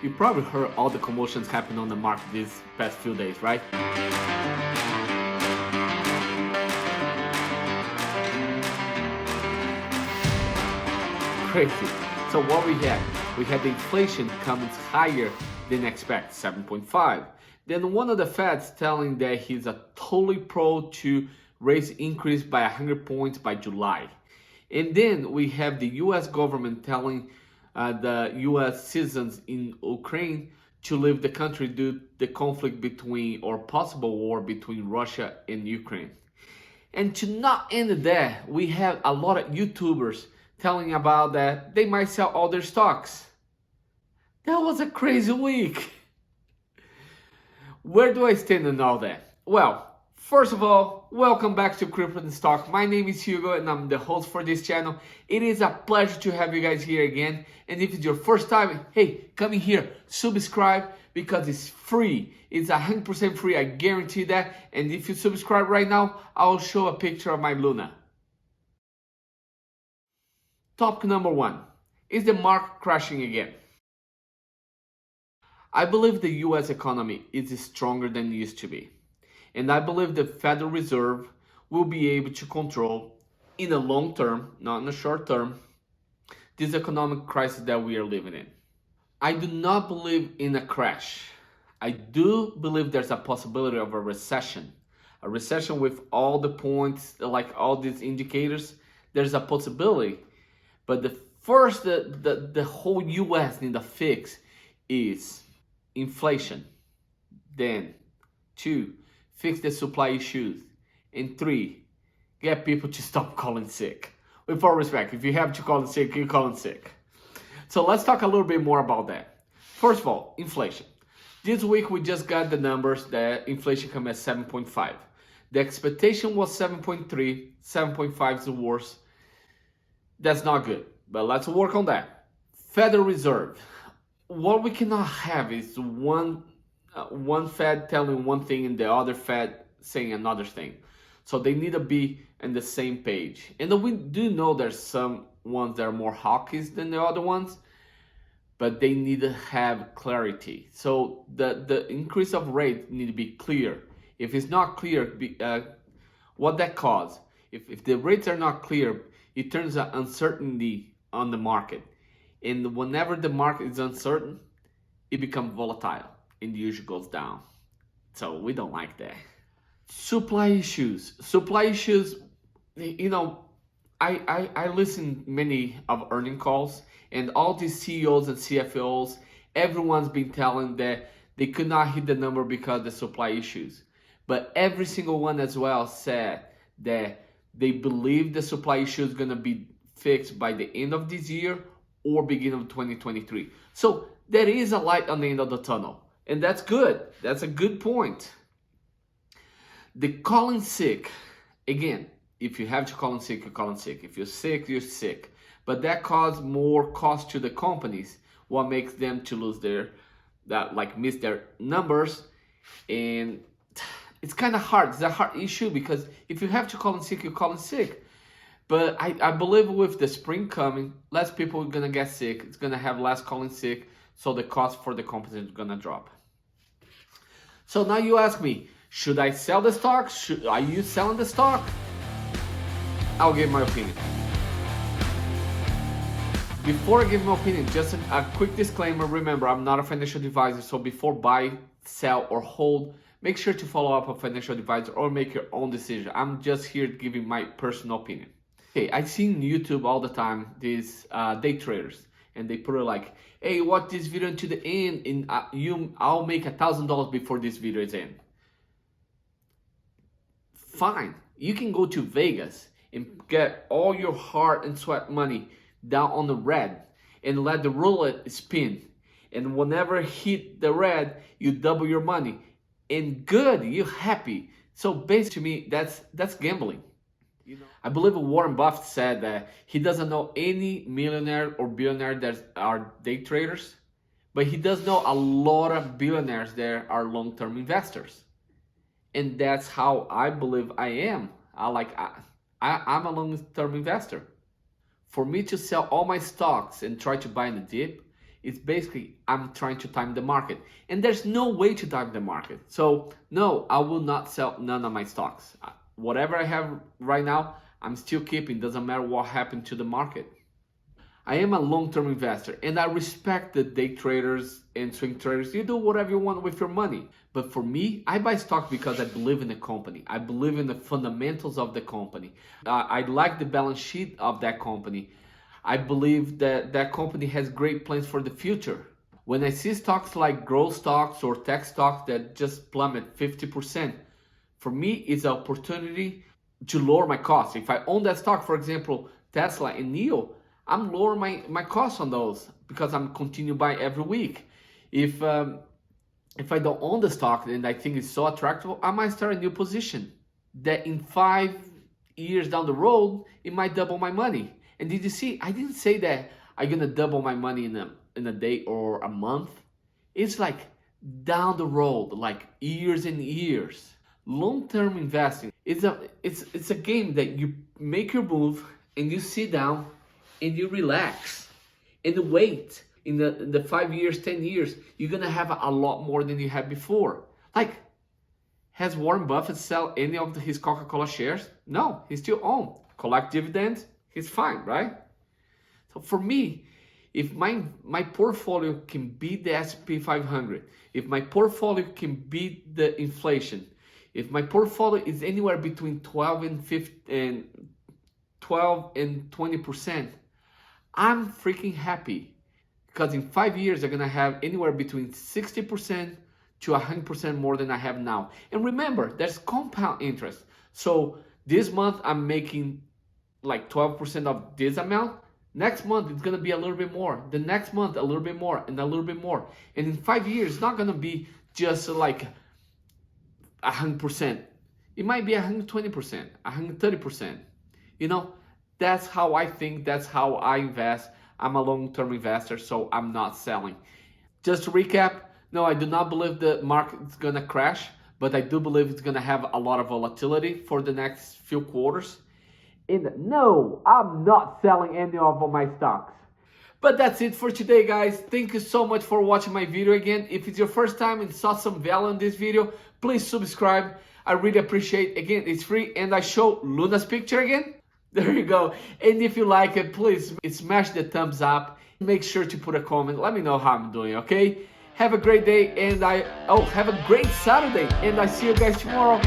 You probably heard all the commotions happening on the market these past few days, right? Crazy. So what we had? We had the inflation coming higher than expected, 7.5. Then one of the Feds telling that he's a totally pro to raise increase by 100 points by July. And then we have the US government telling the US citizens in Ukraine to leave the country due to the conflict between or possible war between Russia and Ukraine. And to not end there, we have a lot of YouTubers telling about that they might sell all their stocks. That was a crazy week. Where do I stand in all that? Well, first of all, welcome back to Crypto and Stock. My name is Hugo and I'm the host for this channel. It is a pleasure to have you guys here again. And if it's your first time, hey, come in here, subscribe because it's free. It's 100% free, I guarantee that. And if you subscribe right now, I'll show a picture of my Luna. Topic number one, is the market crashing again? I believe the US economy is stronger than it used to be. And I believe the Federal Reserve will be able to control, in the long term, not in the short term, this economic crisis that we are living in. I do not believe in a crash. I do believe there's a possibility of a recession. A recession with all the points, like all these indicators, there's a possibility. But the whole US need a fix is inflation. Then, 2, fix the supply issues. And 3, get people to stop calling sick. With all respect, if you have to call in sick, you call in sick. So let's talk a little bit more about that. First of all, inflation. This week we just got the numbers that inflation come at 7.5. The expectation was 7.3, 7.5 is the worst. That's not good, but let's work on that. Federal Reserve. What we cannot have is one Fed telling one thing and the other Fed saying another thing. So they need to be on the same page. And we do know there's some ones that are more hawkish than the other ones, but they need to have clarity. So the increase of rate need to be clear. If it's not clear, what that cause? If the rates are not clear, it turns out uncertainty on the market. And whenever the market is uncertain, it becomes volatile and usually goes down. So we don't like that. Supply issues. Supply issues, you know, I listen many of earning calls and all these CEOs and CFOs, everyone's been telling that they could not hit the number because of the supply issues. But every single one as well said that they believe the supply issue is going to be fixed by the end of this year or beginning of 2023. So there is a light on the end of the tunnel. And that's good. That's a good point. The calling sick, again, if you have to call in sick, you call in sick. If you're sick, you're sick. But that causes more cost to the companies, what makes them to lose miss their numbers. And it's kind of hard. It's a hard issue because if you have to call in sick, you call in sick. But I believe with the spring coming, less people are going to get sick. It's going to have less calling sick. So the cost for the company is going to drop. So now you ask me, should I sell the stock? Are you selling the stock? I'll give my opinion. Before I give my opinion, just a quick disclaimer. Remember, I'm not a financial advisor. So before buy, sell, or hold, make sure to follow up a financial advisor or make your own decision. I'm just here giving my personal opinion. Okay, I see on YouTube all the time these day traders, and they put it like, hey, watch this video to the end and I'll make $1,000 before this video is in. Fine, you can go to Vegas and get all your heart and sweat money down on the red and let the roulette spin. And whenever hit the red, you double your money. And good, you're happy. So basically to me, that's gambling. I believe Warren Buffett said that he doesn't know any millionaire or billionaire that are day traders, but he does know a lot of billionaires that are long-term investors. And that's how I believe I am. I'm a long-term investor. For me to sell all my stocks and try to buy in the dip It's basically I'm trying to time the market, and there's no way to time the market. So no, I will not sell none of my stocks. Whatever I have right now, I'm still keeping. Doesn't matter what happened to the market. I am a long-term investor, and I respect the day traders and swing traders. You do whatever you want with your money. But for me, I buy stock because I believe in the company. I believe in the fundamentals of the company. I like the balance sheet of that company. I believe that that company has great plans for the future. When I see stocks like growth stocks or tech stocks that just plummet 50%, for me, it's an opportunity to lower my costs. If I own that stock, for example, Tesla and NIO, I'm lowering my costs on those because I'm continue buy every week. If I don't own the stock and I think it's so attractive, I might start a new position that in 5 years down the road, it might double my money. And did you see, I didn't say that I'm gonna double my money in a day or a month. It's like down the road, like years and years. Long-term investing, it's a game that you make your move and you sit down and you relax and wait. In the 5 years, 10 years, you're gonna have a lot more than you had before. Like, has Warren Buffett sell any of his Coca-Cola shares? No, he still owns. Collect dividends, he's fine, right? So for me, if my portfolio can beat the S&P 500, if my portfolio can beat the inflation, if my portfolio is anywhere between 12 and 20%, I'm freaking happy. Because in 5 years, I'm gonna have anywhere between 60% to 100% more than I have now. And remember, there's compound interest. So this month I'm making like 12% of this amount. Next month it's gonna be a little bit more. The next month a little bit more and a little bit more. And in 5 years, it's not gonna be just like 100%. It might be 120%, 130%. You know, that's how I think, that's how I invest. I'm a long-term investor, so I'm not selling. Just to recap, no, I do not believe the market is gonna crash, but I do believe it's gonna have a lot of volatility for the next few quarters. And no, I'm not selling any of my stocks. But that's it for today, guys. Thank you so much for watching my video again. If it's your first time and saw some value in this video, please subscribe. I really appreciate it. Again, it's free, and I show Luna's picture again. There you go. And if you like it, please smash the thumbs up. Make sure to put a comment. Let me know how I'm doing, okay? Have a great day, and have a great Saturday, and I see you guys tomorrow.